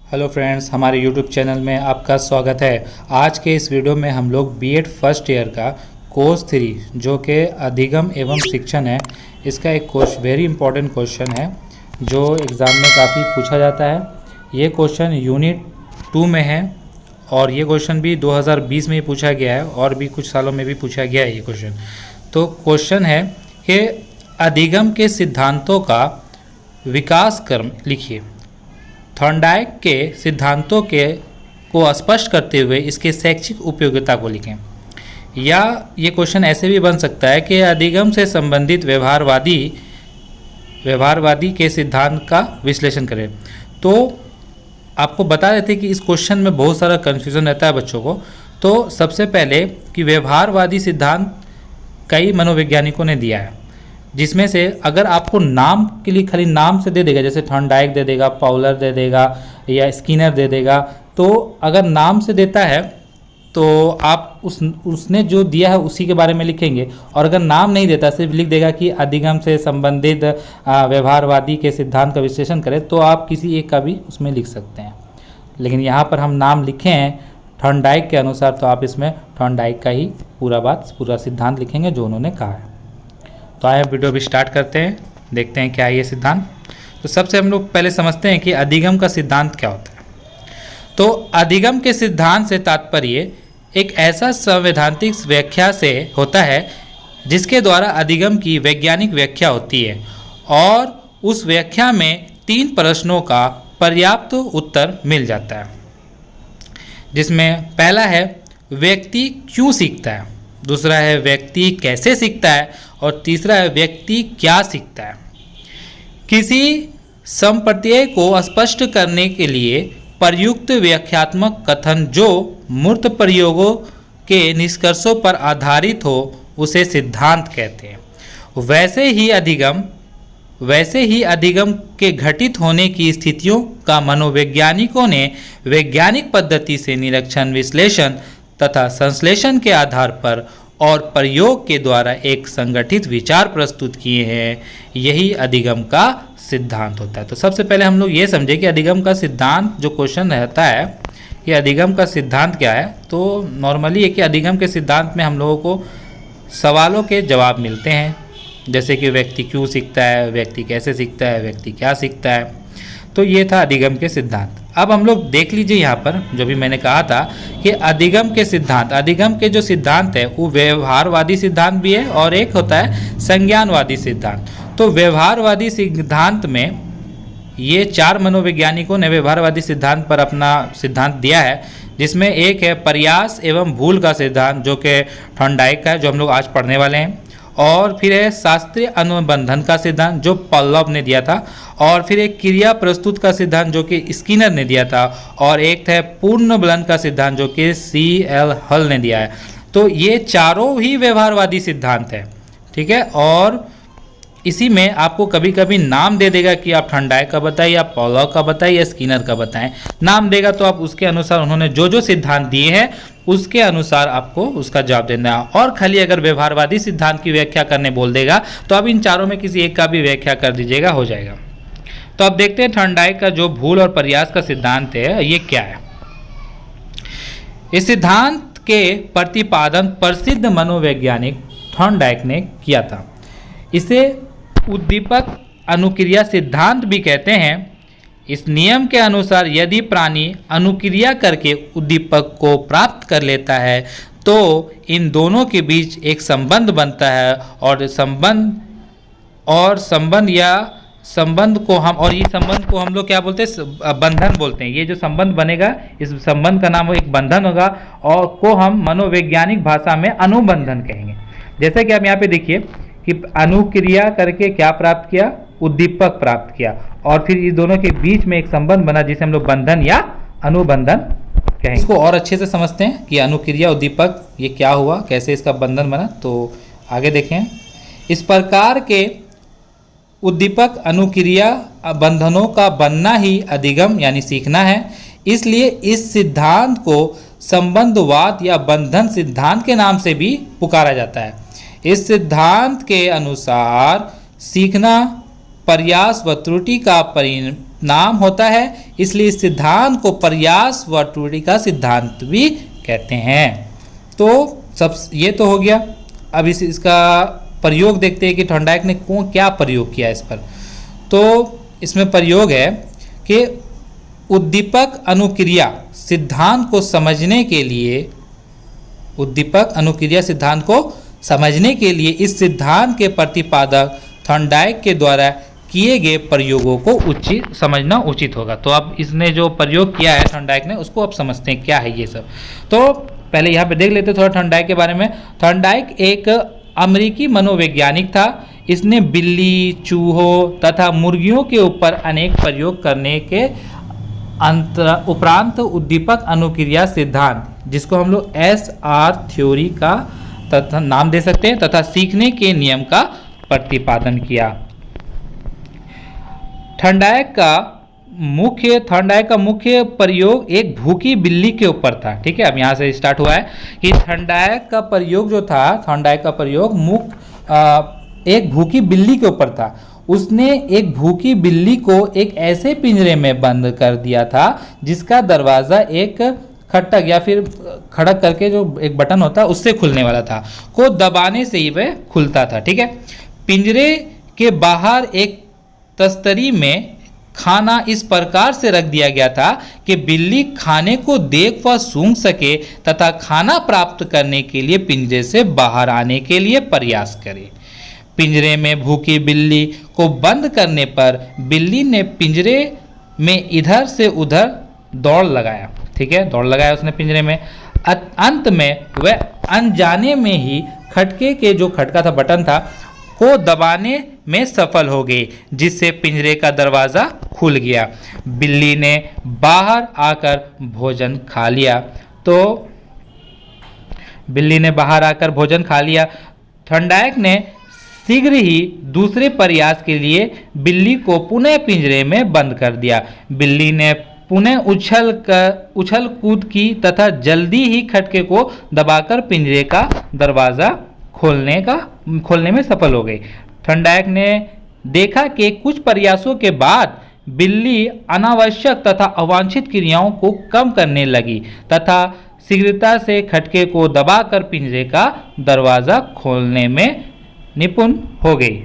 Hello friends, हमारे YouTube channel में आपका स्वागत है। आज के इस वीडियो में हम लोग बीएड फर्स्ट ईयर का कोर्स 3 जो कि अधिगम एवं शिक्षण है, इसका एक वेरी इंपॉर्टेंट क्वेश्चन है जो एग्ज़ाम में काफ़ी पूछा जाता है। ये क्वेश्चन यूनिट 2 में है और ये क्वेश्चन भी 2020 में ही पूछा गया है और भी कुछ सालों में भी पूछा गया है ये क्वेश्चन। तो क्वेश्चन है कि अधिगम के सिद्धांतों का विकास क्रम लिखिए। थॉर्नडाइक के सिद्धांतों को स्पष्ट करते हुए इसके शैक्षिक उपयोगिता को लिखें। या ये क्वेश्चन ऐसे भी बन सकता है कि अधिगम से संबंधित व्यवहारवादी के सिद्धांत का विश्लेषण करें। तो आपको बता देते हैं कि इस क्वेश्चन में बहुत सारा कन्फ्यूज़न रहता है बच्चों को। तो सबसे पहले कि व्यवहारवादी सिद्धांत कई मनोवैज्ञानिकों ने दिया है, जिसमें से अगर आपको नाम के लिए खाली नाम से दे देगा, जैसे थॉर्नडाइक दे देगा, पाउलर दे देगा या स्किनर दे देगा, तो अगर नाम से देता है तो आप उसने जो दिया है उसी के बारे में लिखेंगे। और अगर नाम नहीं देता, सिर्फ लिख देगा कि अधिगम से संबंधित व्यवहारवादी के सिद्धांत का विश्लेषण करें, तो आप किसी एक का भी उसमें लिख सकते हैं। लेकिन यहाँ पर हम नाम लिखे हैं थॉर्नडाइक के अनुसार, तो आप इसमें थॉर्नडाइक का ही पूरा सिद्धांत लिखेंगे जो उन्होंने कहा है। तो आइए वीडियो भी स्टार्ट करते हैं, देखते हैं क्या है ये सिद्धांत। तो सबसे हम लोग पहले समझते हैं कि अधिगम का सिद्धांत क्या होता है। तो अधिगम के सिद्धांत से तात्पर्य एक ऐसा सैद्धांतिक व्याख्या से होता है जिसके द्वारा अधिगम की वैज्ञानिक व्याख्या होती है और उस व्याख्या में 3 प्रश्नों का पर्याप्त उत्तर मिल जाता है, जिसमें पहला है व्यक्ति क्यों सीखता है, दूसरा है व्यक्ति कैसे सीखता है और तीसरा है व्यक्ति क्या सीखता है। किसी संप्रत्यय को स्पष्ट करने के लिए प्रयुक्त व्याख्यात्मक कथन जो मूर्त प्रयोगों के निष्कर्षों पर आधारित हो उसे सिद्धांत कहते हैं। वैसे ही अधिगम के घटित होने की स्थितियों का मनोवैज्ञानिकों ने वैज्ञानिक पद्धति से निरीक्षण, विश्लेषण तथा संश्लेषण के आधार पर और प्रयोग के द्वारा एक संगठित विचार प्रस्तुत किए हैं। यही अधिगम का सिद्धांत होता है। तो सबसे पहले हम लोग ये समझे कि अधिगम का सिद्धांत जो क्वेश्चन रहता है, ये अधिगम का सिद्धांत क्या है। तो नॉर्मली है कि अधिगम के सिद्धांत में हम लोगों को सवालों के जवाब मिलते हैं, जैसे कि व्यक्ति क्यों सीखता है, व्यक्ति कैसे सीखता है, व्यक्ति क्या सीखता है। तो ये था अधिगम के सिद्धांत। अब हम लोग देख लीजिए यहाँ पर जो भी मैंने कहा था कि अधिगम के जो सिद्धांत है वो व्यवहारवादी सिद्धांत भी है और एक होता है संज्ञानवादी सिद्धांत। तो व्यवहारवादी सिद्धांत में ये 4 मनोवैज्ञानिकों ने व्यवहारवादी सिद्धांत पर अपना सिद्धांत दिया है, जिसमें एक है प्रयास एवं भूल का सिद्धांत जो कि थॉर्नडाइक का है, जो हम लोग आज पढ़ने वाले हैं। और फिर है शास्त्रीय अनुबंधन का सिद्धांत जो पल्लव ने दिया था, और फिर एक क्रिया प्रस्तुत का सिद्धांत जो कि स्किनर ने दिया था, और एक है पूर्ण बलन का सिद्धांत जो कि C.L. हल ने दिया है। तो ये चारों ही व्यवहारवादी सिद्धांत है, ठीक है। और इसी में आपको कभी कभी नाम दे देगा कि आप थॉर्नडाइक का बताएं या पॉलॉक का बताएं या स्किनर का बताएं। नाम देगा तो आप उसके अनुसार उन्होंने जो सिद्धांत दिए हैं उसके अनुसार आपको उसका जवाब देना है। और खाली अगर व्यवहारवादी सिद्धांत की व्याख्या करने बोल देगा तो आप इन चारों में किसी एक का भी व्याख्या कर दीजिएगा, हो जाएगा। तो अब देखते हैं थॉर्नडाइक का जो भूल और प्रयास का सिद्धांत है ये क्या है। इस सिद्धांत के प्रतिपादन प्रसिद्ध मनोवैज्ञानिक थॉर्नडाइक ने किया था। इसे उद्दीपक अनुक्रिया सिद्धांत भी कहते हैं। इस नियम के अनुसार यदि प्राणी अनुक्रिया करके उद्दीपक को प्राप्त कर लेता है तो इन दोनों के बीच एक संबंध बनता है और इस संबंध को हम लोग क्या बोलते हैं, बंधन बोलते हैं। ये जो संबंध बनेगा इस संबंध का नाम एक बंधन होगा और को हम मनोवैज्ञानिक भाषा में अनुबंधन कहेंगे। जैसे कि आप यहाँ पे देखिए कि अनुक्रिया करके क्या प्राप्त किया, उद्दीपक प्राप्त किया, और फिर इस दोनों के बीच में एक संबंध बना जिसे हम लोग बंधन या अनुबंधन कहेंगे। इसको और अच्छे से समझते हैं कि अनुक्रिया उद्दीपक ये क्या हुआ, कैसे इसका बंधन बना। तो आगे देखें, इस प्रकार के उद्दीपक अनुक्रिया बंधनों का बनना ही अधिगम यानी सीखना है। इसलिए इस सिद्धांत को संबंधवाद या बंधन सिद्धांत के नाम से भी पुकारा जाता है। इस सिद्धांत के अनुसार सीखना प्रयास व त्रुटि का नाम होता है, इसलिए इस सिद्धांत को प्रयास व त्रुटि का सिद्धांत भी कहते हैं। तो सब ये तो हो गया। अब इसका प्रयोग देखते हैं कि थॉर्नडाइक ने क्या प्रयोग किया इस पर। तो इसमें प्रयोग है कि उद्दीपक अनुक्रिया सिद्धांत को समझने के लिए, उद्दीपक अनुक्रिया सिद्धांत को समझने के लिए इस सिद्धांत के प्रतिपादक थॉर्नडाइक के द्वारा किए गए प्रयोगों को समझना उचित होगा। तो अब इसने जो प्रयोग किया है थॉर्नडाइक ने, उसको अब समझते हैं क्या है ये सब। तो पहले यहाँ पे देख लेते थोड़ा थॉर्नडाइक के बारे में। थॉर्नडाइक एक अमेरिकी मनोवैज्ञानिक था। इसने बिल्ली, चूहों तथा मुर्गियों के ऊपर अनेक प्रयोग करने के उपरांत उद्दीपक अनुक्रिया सिद्धांत, जिसको हम लोग SR थ्योरी का तथा नाम दे सकते हैं, तथा सीखने के नियम का प्रतिपादन किया। थॉर्नडाइक का मुख्य प्रयोग एक भूखी बिल्ली के ऊपर था। ठीक है, अब यहाँ से स्टार्ट हुआ है कि थॉर्नडाइक का प्रयोग जो था, थॉर्नडाइक का प्रयोग एक भूखी बिल्ली के ऊपर था। उसने एक भूखी बिल्ली को एक ऐसे पिंजरे में बंद कर दिया था जिसका दरवाज़ा एक खटक या फिर खड़क करके जो एक बटन होता है उससे खुलने वाला था, को दबाने से ही वह खुलता था। ठीक है, पिंजरे के बाहर एक तस्तरी में खाना इस प्रकार से रख दिया गया था कि बिल्ली खाने को देख व सूंघ सके तथा खाना प्राप्त करने के लिए पिंजरे से बाहर आने के लिए प्रयास करे। पिंजरे में भूखी बिल्ली को बंद करने पर बिल्ली ने पिंजरे में इधर से उधर दौड़ लगाया। ठीक है, दौड़ लगाया उसने पिंजरे में। अंत में वह अनजाने में ही खटके के जो खटका था, बटन था, को दबाने में सफल हो गई, जिससे पिंजरे का दरवाज़ा खुल गया। बिल्ली ने बाहर आकर भोजन खा लिया। तो बिल्ली ने बाहर आकर भोजन खा लिया। थॉर्नडाइक ने शीघ्र ही दूसरे प्रयास के लिए बिल्ली को पुनः पिंजरे में बंद कर दिया। बिल्ली ने पुनः उछल कूद की तथा जल्दी ही खटके को दबाकर पिंजरे का दरवाज़ा खोलने में सफल हो गई। थॉर्नडाइक ने देखा कि कुछ प्रयासों के बाद बिल्ली अनावश्यक तथा अवांछित क्रियाओं को कम करने लगी तथा शीघ्रता से खटके को दबाकर पिंजरे का दरवाज़ा खोलने में निपुण हो गई।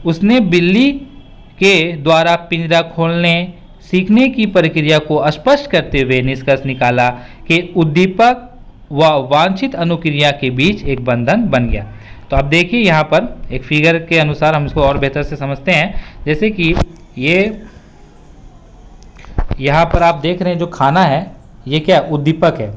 उसने बिल्ली के द्वारा पिंजरा खोलने सीखने की प्रक्रिया को स्पष्ट करते हुए निष्कर्ष निकाला कि उद्दीपक व वांछित अनुक्रिया के बीच एक बंधन बन गया। तो अब देखिए यहाँ पर एक फिगर के अनुसार हम इसको और बेहतर से समझते हैं। जैसे कि ये यहाँ पर आप देख रहे हैं जो खाना है ये क्या उद्दीपक है,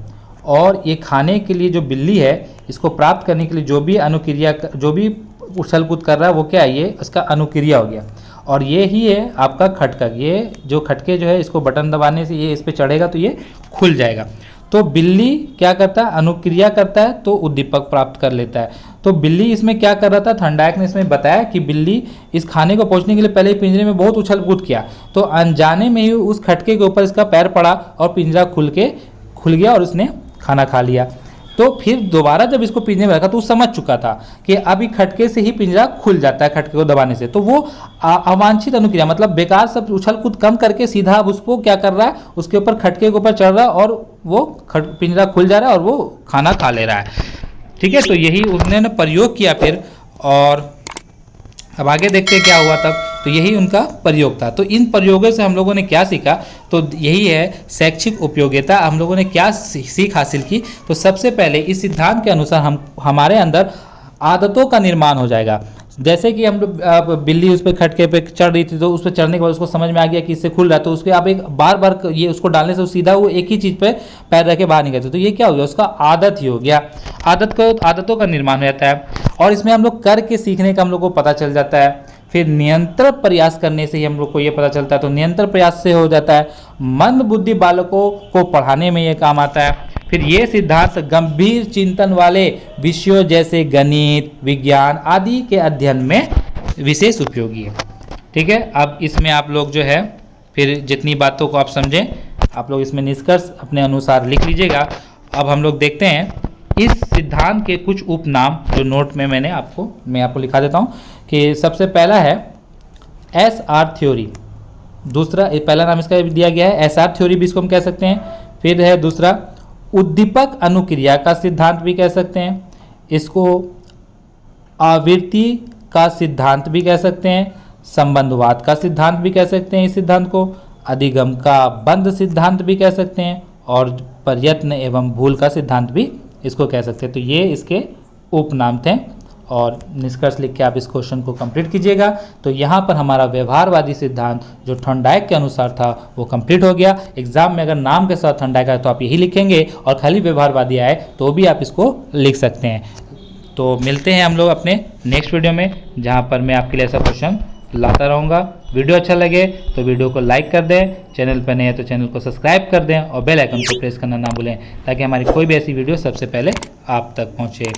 और ये खाने के लिए जो बिल्ली है इसको प्राप्त करने के लिए जो भी अनुक्रिया, जो भी उछल कूद कर रहा है वो क्या है, ये इसका अनुक्रिया हो गया। और ये ही है आपका खटका। ये जो खटके जो है इसको बटन दबाने से ये इस पर चढ़ेगा तो ये खुल जाएगा। तो बिल्ली क्या करता है, अनुक्रिया करता है तो उद्दीपक प्राप्त कर लेता है। तो बिल्ली इसमें क्या कर रहा था, थॉर्नडाइक ने इसमें बताया कि बिल्ली इस खाने को पहुंचने के लिए पहले पिंजरे में बहुत उछल कूद किया, तो अनजाने में ही उस खटके के ऊपर इसका पैर पड़ा और पिंजरा खुल गया और उसने खाना खा लिया। तो फिर दोबारा जब इसको पिंजरे में रखा तो वो समझ चुका था कि अभी खटके से ही पिंजरा खुल जाता है, खटके को दबाने से। तो वो अवांछित अनुक्रिया मतलब बेकार सब उछल कूद कम करके सीधा अब उसको क्या कर रहा है, उसके ऊपर खटके के ऊपर चढ़ रहा है और वो पिंजरा खुल जा रहा है और वो खाना खा ले रहा है। ठीक है, तो यही उसने प्रयोग किया फिर। और अब आगे देखते हैं क्या हुआ तब। तो यही उनका प्रयोग था। तो इन प्रयोगों से हम लोगों ने क्या सीखा, तो यही है शैक्षिक उपयोगिता। हम लोगों ने क्या सीख हासिल की। तो सबसे पहले इस सिद्धांत के अनुसार हमारे अंदर आदतों का निर्माण हो जाएगा। जैसे कि हम लोग बिल्ली उस पर खटके पे चढ़ रही थी, तो उस पर चढ़ने के बाद उसको समझ में आ गया कि इससे खुल रहा है, तो उसके आप एक बार बार ये उसको डालने से सीधा वो एक ही चीज़ पे पैर रख के बाहर निकलते, तो ये क्या हो गया, उसका आदत ही हो गया। आदतों का निर्माण हो जाता है। और इसमें हम लोग करके सीखने का हम लोग को पता चल जाता है। फिर निरंतर प्रयास करने से ही हम लोग को ये पता चलता है। तो निरंतर प्रयास से हो जाता है। मंद बुद्धि बालकों को पढ़ाने में ये काम आता है। फिर ये सिद्धांत गंभीर चिंतन वाले विषयों जैसे गणित, विज्ञान आदि के अध्ययन में विशेष उपयोगी है। ठीक है, अब इसमें आप लोग जो है फिर जितनी बातों को आप समझें, आप लोग इसमें निष्कर्ष अपने अनुसार लिख लीजिएगा। अब हम लोग देखते हैं इस सिद्धांत के कुछ उपनाम जो नोट में मैं आपको लिखा देता हूँ। कि सबसे पहला है SR थ्योरी। दूसरा, पहला नाम इसका दिया गया है एसआर थ्योरी भी इसको हम कह सकते हैं। फिर है दूसरा उद्दीपक अनुक्रिया का सिद्धांत भी कह सकते हैं, इसको आवृत्ति का सिद्धांत भी कह सकते हैं, संबंधवाद का सिद्धांत भी कह सकते हैं इस सिद्धांत को, अधिगम का बंध सिद्धांत भी कह सकते हैं, और प्रयत्न एवं भूल का सिद्धांत भी इसको कह सकते हैं। तो ये इसके उपनाम थे और निष्कर्ष लिख के आप इस क्वेश्चन को कंप्लीट कीजिएगा। तो यहाँ पर हमारा व्यवहारवादी सिद्धांत जो थॉर्नडाइक के अनुसार था वो कंप्लीट हो गया। एग्जाम में अगर नाम के साथ थॉर्नडाइक आए तो आप यही लिखेंगे, और खाली व्यवहारवादी आए तो भी आप इसको लिख सकते हैं। तो मिलते हैं हम लोग अपने नेक्स्ट वीडियो में, जहाँ पर मैं आपके लिए ऐसा क्वेश्चन लाता रहूँगा। वीडियो अच्छा लगे तो वीडियो को लाइक कर दें, चैनल पर नए हैं तो चैनल को सब्सक्राइब कर दें और बेल आइकन को प्रेस करना ना भूलें, ताकि हमारी कोई भी ऐसी वीडियो सबसे पहले आप तक पहुँचे।